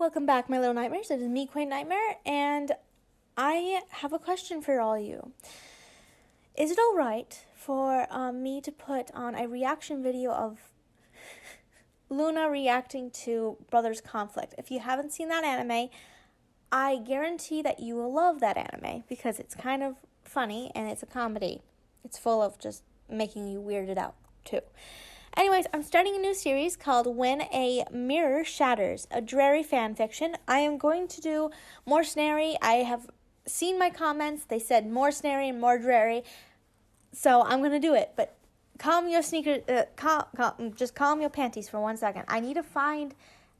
Welcome back, my little nightmares. It is me, Queen Nightmare, and I have a question for all you. Is it alright for me to put on a reaction video of Luna reacting to Brothers Conflict? If you haven't seen that anime, I guarantee that you will love that anime because it's kind of funny and it's a comedy. It's full of just making you weirded out, too. Anyways, I'm starting a new series called When a Mirror Shatters, a Drarry Fanfiction. I am going to do more snary. I have seen my comments. They said more snary and more Drarry. So I'm going to do it. But calm your just calm your panties for 1 second. I need to find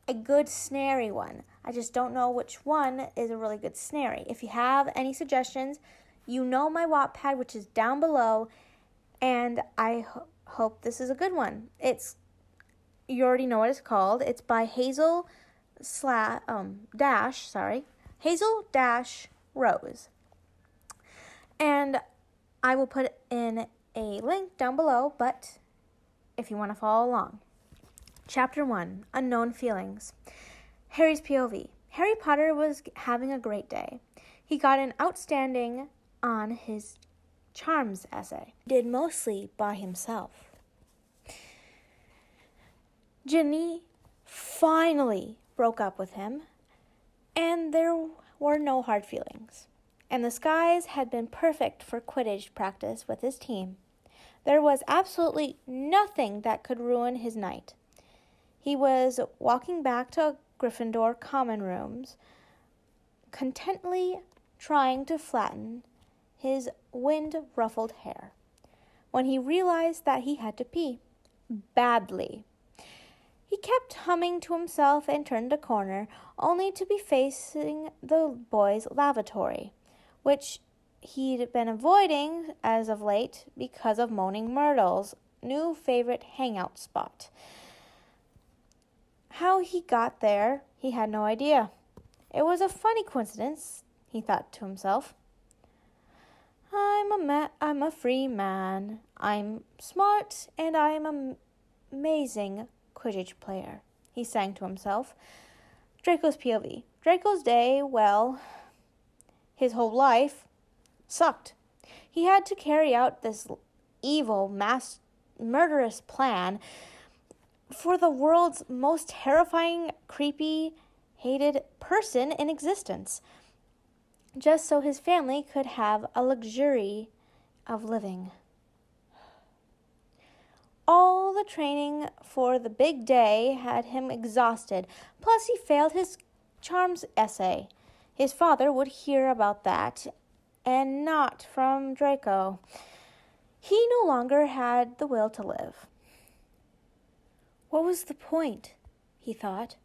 a good snary one. I just don't know which one is a really good snary. If you have any suggestions, you know my Wattpad, which is down below. And I hope this is a good one. You already know what it's called. It's by Hazel Rose. And I will put in a link down below, but if you want to follow along. Chapter 1, Unknown Feelings. Harry's POV. Harry Potter was having a great day. He got an outstanding on his charms essay. Did mostly by himself. Ginny finally broke up with him, and there were no hard feelings. And the skies had been perfect for Quidditch practice with his team. There was absolutely nothing that could ruin his night. He was walking back to Gryffindor common rooms, contently trying to flatten his wind-ruffled hair, when he realized that he had to pee. Badly. He kept humming to himself and turned a corner, only to be facing the boys' lavatory, which he'd been avoiding as of late because of Moaning Myrtle's new favorite hangout spot. How he got there, he had no idea. It was a funny coincidence, he thought to himself. I'm a free man. I'm smart, and I am an amazing Quidditch player, he sang to himself. Draco's POV. Draco's day, well, his whole life, sucked. He had to carry out this evil, murderous plan for the world's most terrifying, creepy, hated person in existence, just so his family could have a luxury of living. All the training for the big day had him exhausted, plus he failed his charms essay. His father would hear about that, and not from Draco. He no longer had the will to live. What was the point, he thought.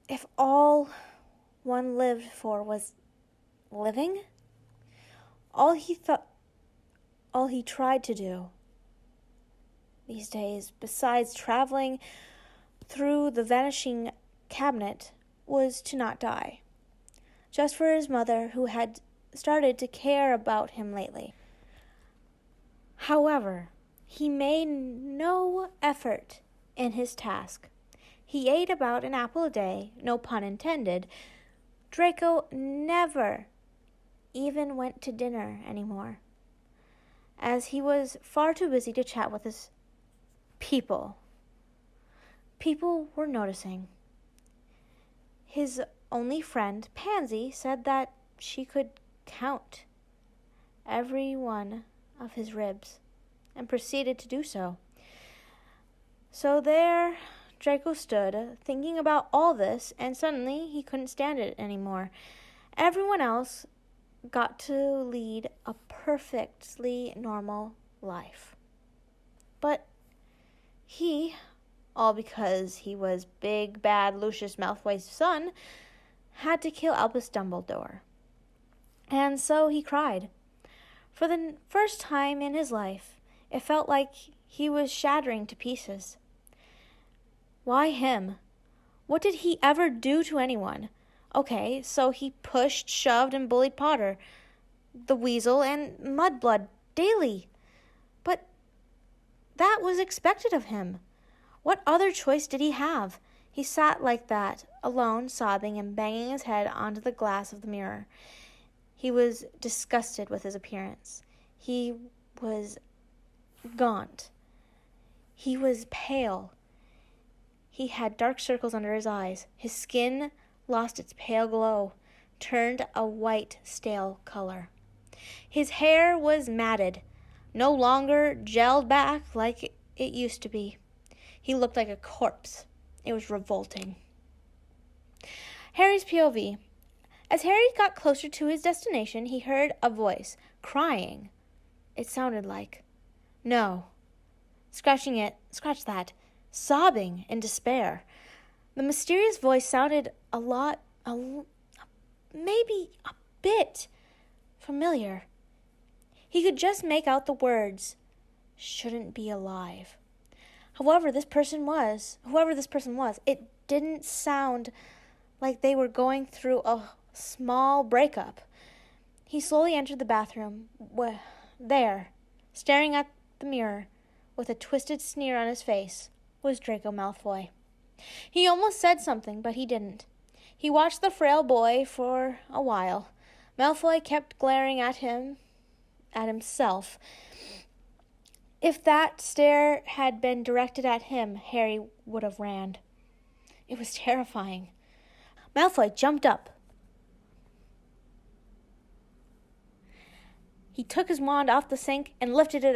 If all one lived for was living, all he tried to do these days, besides traveling through the vanishing cabinet, was to not die. Just for his mother, who had started to care about him lately. However, he made no effort in his task. He ate about an apple a day, no pun intended. Draco never even went to dinner anymore, as he was far too busy to chat with his people. People were noticing. His only friend, Pansy, said that she could count every one of his ribs, and proceeded to do so. So there Draco stood, thinking about all this, and suddenly he couldn't stand it anymore. Everyone else got to lead a perfectly normal life. But he, all because he was big, bad Lucius Malfoy's son, had to kill Albus Dumbledore. And so he cried. For the first time in his life, it felt like he was shattering to pieces. Why him? What did he ever do to anyone? Okay, so he pushed, shoved, and bullied Potter, the Weasel, and Mudblood daily. But that was expected of him. What other choice did he have? He sat like that, alone, sobbing and banging his head onto the glass of the mirror. He was disgusted with his appearance. He was gaunt. He was pale. He had dark circles under his eyes. His skin lost its pale glow, turned a white, stale color. His hair was matted, no longer gelled back like it used to be. He looked like a corpse. It was revolting. Harry's POV. As Harry got closer to his destination, he heard a voice, crying. It sounded like, no. Scratch that, sobbing in despair. The mysterious voice sounded maybe a bit familiar. He could just make out the words, shouldn't be alive. Whoever this person was, it didn't sound like they were going through a small breakup. He slowly entered the bathroom. There, staring at the mirror, with a twisted sneer on his face, was Draco Malfoy. He almost said something, but he didn't. He watched the frail boy for a while. Malfoy kept glaring at himself. If that stare had been directed at him, Harry would have ran. It was terrifying. Malfoy jumped up. He took his wand off the sink and lifted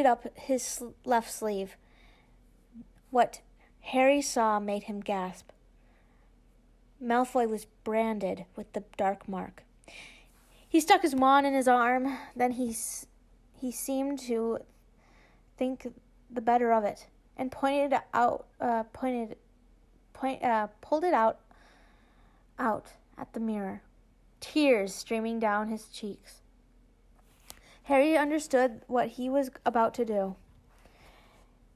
up his left sleeve. What Harry saw made him gasp. Malfoy was branded with the dark mark. He stuck his wand in his arm, then he seemed to think the better of it, and pulled it out at the mirror, tears streaming down his cheeks. Harry understood what he was about to do.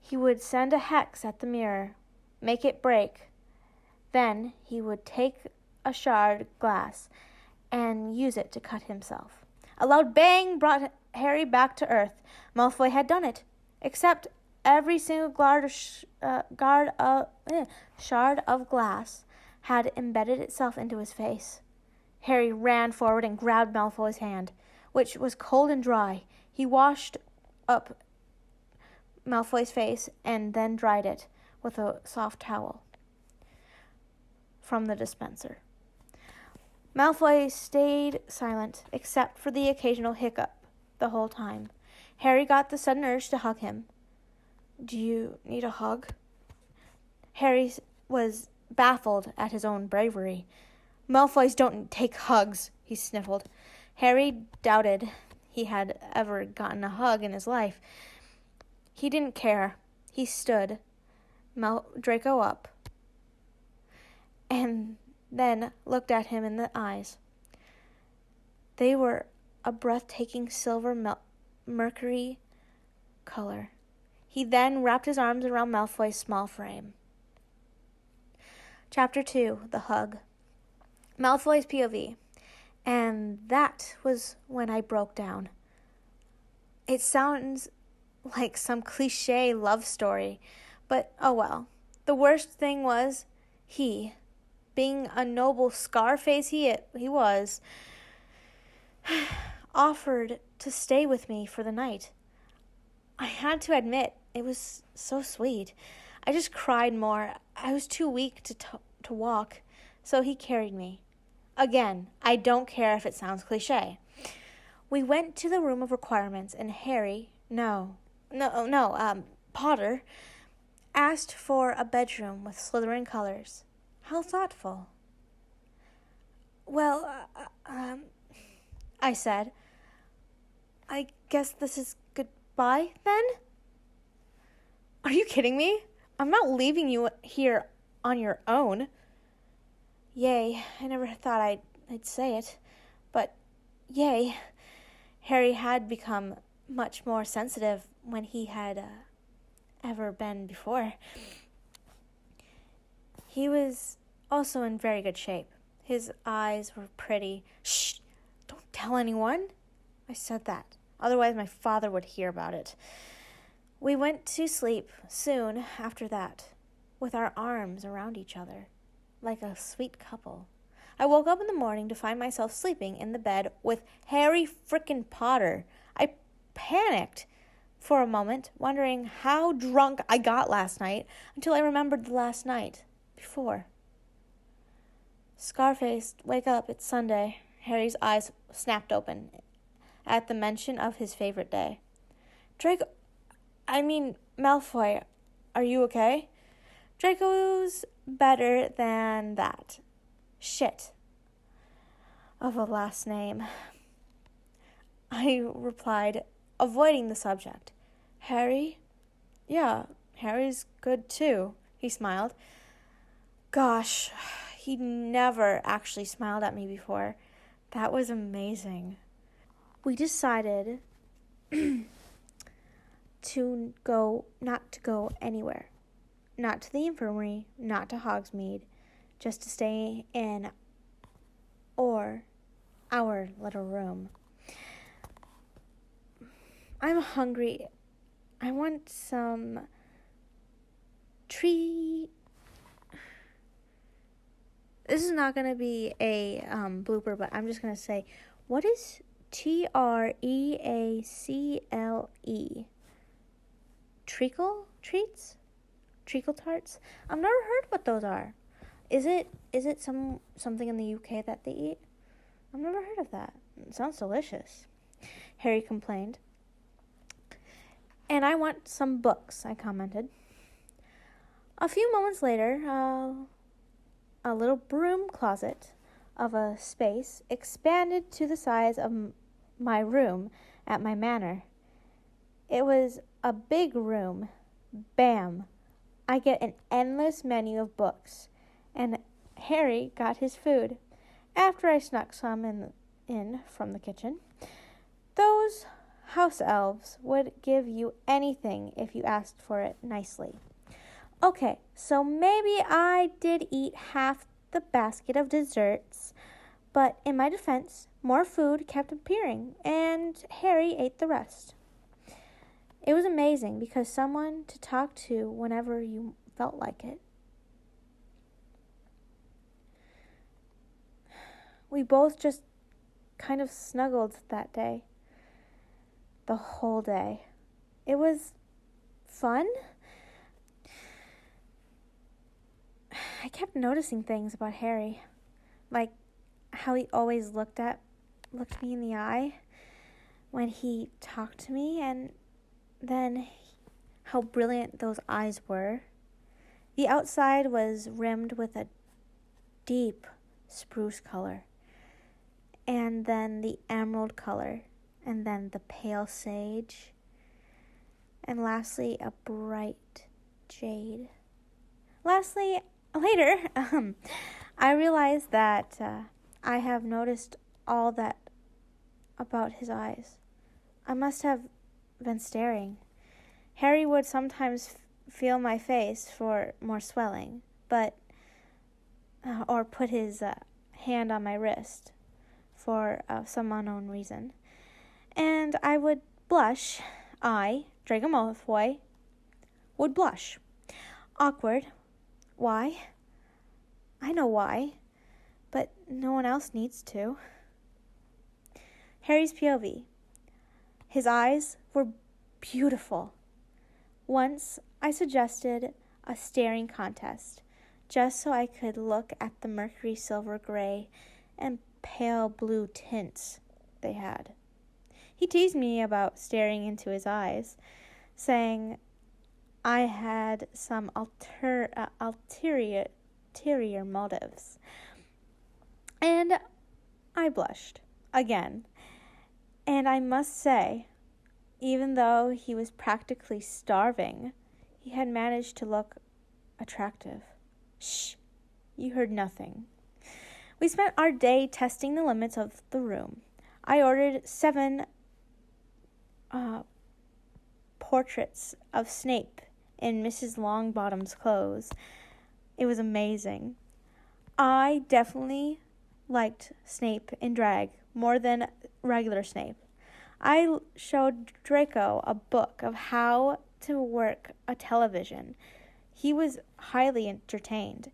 He would send a hex at the mirror, make it break. Then he would take a shard glass and use it to cut himself. A loud bang brought Harry back to earth. Malfoy had done it, except every single shard of glass had embedded itself into his face. Harry ran forward and grabbed Malfoy's hand, which was cold and dry. He washed up Malfoy's face and then dried it with a soft towel from the dispenser. Malfoy stayed silent, except for the occasional hiccup, the whole time. Harry got the sudden urge to hug him. Do you need a hug? Harry was baffled at his own bravery. Malfoys don't take hugs, he sniffled. Harry doubted he had ever gotten a hug in his life. He didn't care. He stood Draco up and then looked at him in the eyes. They were a breathtaking silver mercury color. He then wrapped his arms around Malfoy's small frame. Chapter 2, The Hug. Malfoy's POV. And that was when I broke down. It sounds like some cliche love story, but oh well. The worst thing was he, being a noble Scarface he was, offered to stay with me for the night. I had to admit, it was so sweet. I just cried more. I was too weak to walk, so he carried me. Again, I don't care if it sounds cliche. We went to the room of requirements, and Harry, Potter, asked for a bedroom with Slytherin colors. How thoughtful. Well, I said, I guess this is goodbye, then? Are you kidding me? I'm not leaving you here on your own. Yay, I never thought I'd say it, but yay. Harry had become much more sensitive when he had ever been before. He was also in very good shape. His eyes were pretty. Shh! Don't tell anyone. I said that. Otherwise, my father would hear about it. We went to sleep soon after that, with our arms around each other, like a sweet couple. I woke up in the morning to find myself sleeping in the bed with Harry frickin' Potter. I panicked for a moment, wondering how drunk I got last night, until I remembered the last night before. Scarface, wake up, it's Sunday. Harry's eyes snapped open at the mention of his favorite day. Malfoy, are you okay? Draco's better than that. Shit of a last name. I replied, avoiding the subject. Harry? Yeah, Harry's good too, he smiled. Gosh, he never actually smiled at me before. That was amazing. We decided not to go anywhere. Not to the infirmary, not to Hogsmeade, just to stay in our little room. I'm hungry. I want some tree. This is not going to be a blooper, but I'm just going to say, what is Treacle? Treacle treats? Treacle tarts? I've never heard what those are. Is it something in the UK that they eat? I've never heard of that. It sounds delicious, Harry complained. And I want some books, I commented. A few moments later, a little broom closet of a space expanded to the size of my room at my manor. It was a big room. Bam! I get an endless menu of books, and Harry got his food. After I snuck some in from the kitchen. Those house elves would give you anything if you asked for it nicely. Okay, so maybe I did eat half the basket of desserts, but in my defense, more food kept appearing, and Harry ate the rest. It was amazing because someone to talk to whenever you felt like it. We both just kind of snuggled that day. The whole day. It was fun. I kept noticing things about Harry, like how he always looked me in the eye when he talked to me, and then how brilliant those eyes were. The outside was rimmed with a deep spruce color, and then the emerald color, and then the pale sage, and lastly a bright jade. Later, I realized that I have noticed all that about his eyes. I must have been staring. Harry would sometimes feel my face for more swelling, or put his hand on my wrist for some unknown reason. And I would blush. Draco Malfoy, would blush. Awkward. Why? I know why, but no one else needs to. Harry's POV. His eyes were beautiful. Once I suggested a staring contest, just so I could look at the mercury silver gray and pale blue tints they had. He teased me about staring into his eyes, saying I had some ulterior motives. And I blushed again. And I must say, even though he was practically starving, he had managed to look attractive. Shh, you heard nothing. We spent our day testing the limits of the room. I ordered 7 portraits of Snape in Mrs. Longbottom's clothes. It was amazing. I definitely liked Snape in drag more than regular Snape. I showed Draco a book of how to work a television. He was highly entertained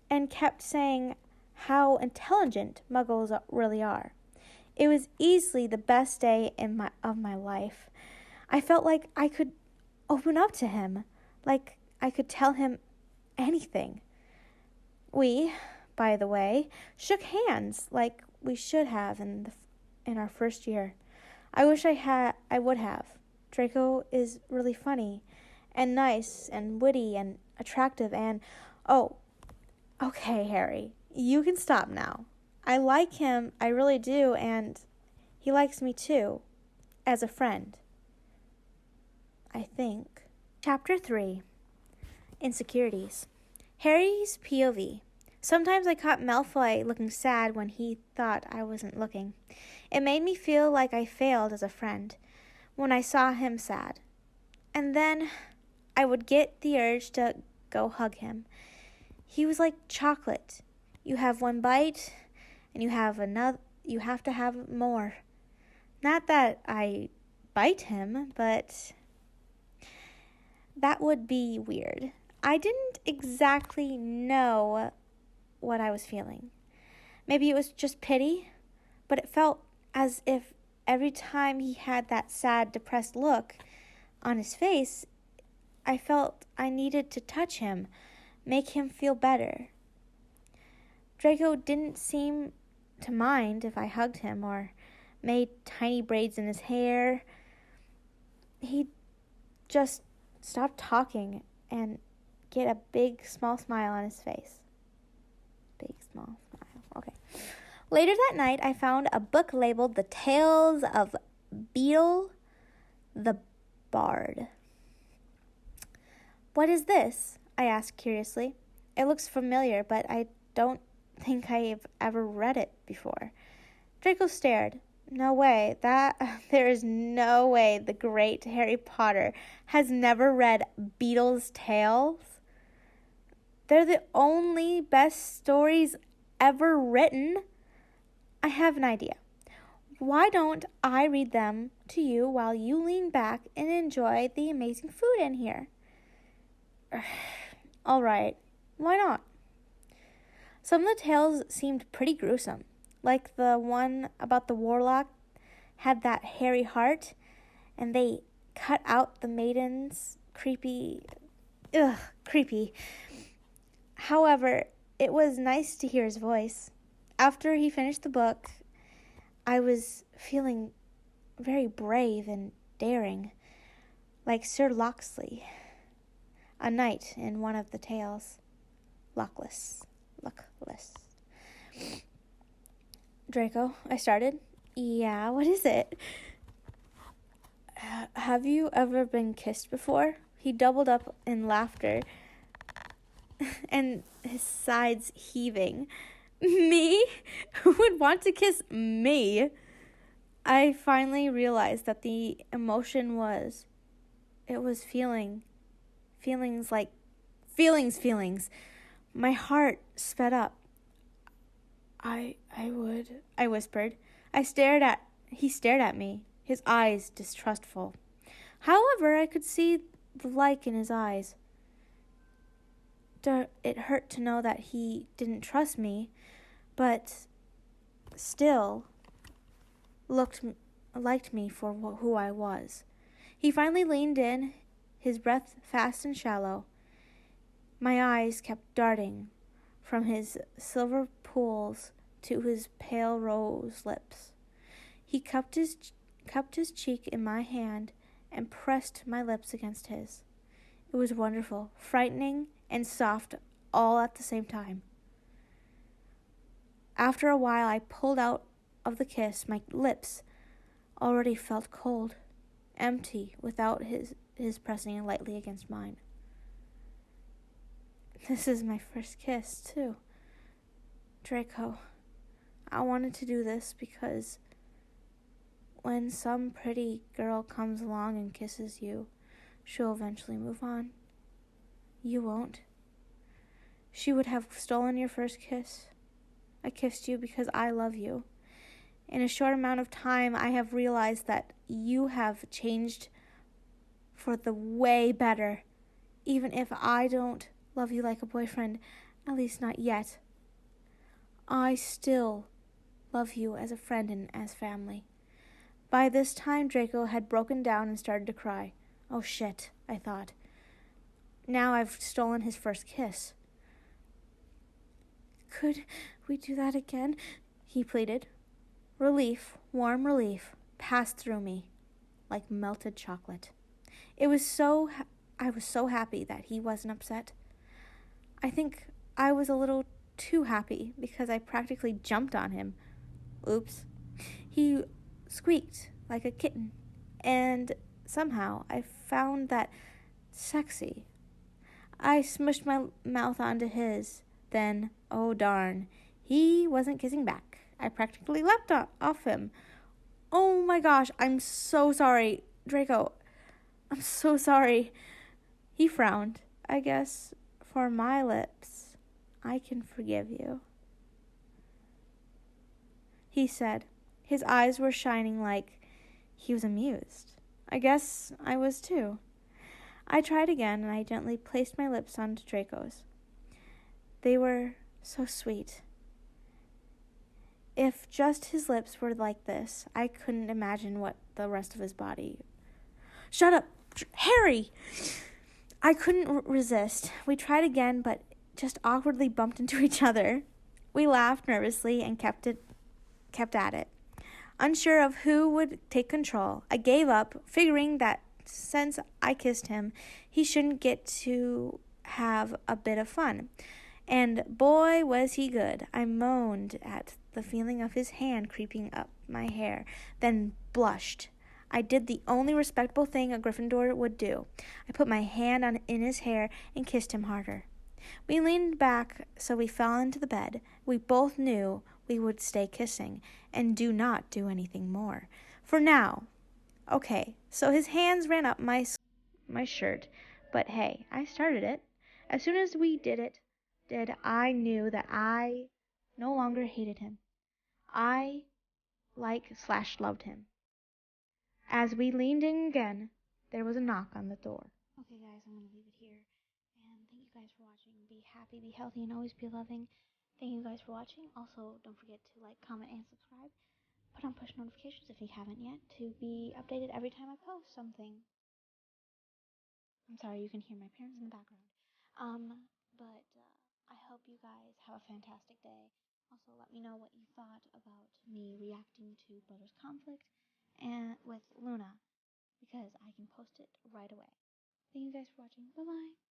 and kept saying how intelligent muggles really are. It was easily the best day of my life. I felt like I could open up to him, like I could tell him anything. We, by the way, shook hands like we should have in our first year. I wish I would have. Draco is really funny and nice and witty and attractive and okay, Harry, you can stop now. I like him, I really do, and he likes me too, as a friend. I think. Chapter 3. Insecurities. Harry's POV. Sometimes I caught Malfoy looking sad when he thought I wasn't looking. It made me feel like I failed as a friend when I saw him sad. And then I would get the urge to go hug him. He was like chocolate. You have one bite and you have to have more. Not that I bite him, but that would be weird. I didn't exactly know what I was feeling. Maybe it was just pity, but it felt as if every time he had that sad, depressed look on his face, I felt I needed to touch him, make him feel better. Draco didn't seem to mind if I hugged him or made tiny braids in his hair. He just stopped talking and get a big, small smile on his face. Big, small smile. Okay. Later that night, I found a book labeled The Tales of Beetle the Bard. What is this? I asked curiously. It looks familiar, but I don't think I've ever read it before. Draco stared. There is no way the great Harry Potter has never read Beetle's Tales. They're the only best stories ever written. I have an idea. Why don't I read them to you while you lean back and enjoy the amazing food in here? All right, why not? Some of the tales seemed pretty gruesome, like the one about the warlock had that hairy heart, and they cut out the maiden's creepy. However, it was nice to hear his voice. After he finished the book, I was feeling very brave and daring, like Sir Locksley, a knight in one of the tales. Luckless. Draco, I started. Yeah, what is it? Have you ever been kissed before? He doubled up in laughter and his sides heaving. Me? Who would want to kiss me? I finally realized that the emotion was feelings. My heart sped up. I would, I whispered. He stared at me, his eyes distrustful. However, I could see the like in his eyes. It hurt to know that he didn't trust me, but still liked me for who I was. He finally leaned in, his breath fast and shallow. My eyes kept darting from his silver pools to his pale rose lips. He cupped his cheek in my hand and pressed my lips against his. It was wonderful, frightening, and soft all at the same time. After a while, I pulled out of the kiss. My lips already felt cold, empty, without his pressing lightly against mine. This is my first kiss, too. Draco, I wanted to do this because when some pretty girl comes along and kisses you, she'll eventually move on. You won't. She would have stolen your first kiss. I kissed you because I love you. In a short amount of time, I have realized that you have changed for the way better. Even if I don't love you like a boyfriend, at least not yet, I still love you as a friend and as family. By this time, Draco had broken down and started to cry. Oh shit, I thought. Now I've stolen his first kiss. Could we do that again? He pleaded. Relief, warm relief, passed through me like melted chocolate. I was so happy that he wasn't upset. I think I was a little too happy because I practically jumped on him. Oops. He squeaked like a kitten, and somehow I found that sexy. I smushed my mouth onto his. Then, oh darn, he wasn't kissing back. I practically leapt off him. Oh my gosh, I'm so sorry, Draco. I'm so sorry. He frowned. I guess for my lips, I can forgive you, he said. His eyes were shining like he was amused. I guess I was too. I tried again, and I gently placed my lips onto Draco's. They were so sweet. If just his lips were like this, I couldn't imagine what the rest of his body... Shut up, Harry! I couldn't resist. We tried again, but just awkwardly bumped into each other. We laughed nervously and kept at it. Unsure of who would take control, I gave up, figuring that since I kissed him, he shouldn't get to have a bit of fun. And boy, was he good. I moaned at the feeling of his hand creeping up my hair, then blushed. I did the only respectable thing a Gryffindor would do. I put my hand in his hair and kissed him harder. We leaned back so we fell into the bed. We both knew we would stay kissing and do not do anything more. For now. Okay, so his hands ran up my shirt, but hey, I started it. As soon as we did, I knew that I no longer hated him. I liked/loved him. As we leaned in again, there was a knock on the door. Okay, guys, I'm going to leave it here. And thank you guys for watching. Be happy, be healthy, and always be loving. Thank you guys for watching. Also, don't forget to like, comment, and subscribe. Put on push notifications if you haven't yet to be updated every time I post something. I'm sorry, you can hear my parents in the background. But I hope you guys have a fantastic day. Also, let me know what you thought about me reacting to Brothers Conflict and with Luna, because I can post it right away. Thank you guys for watching. Bye-bye.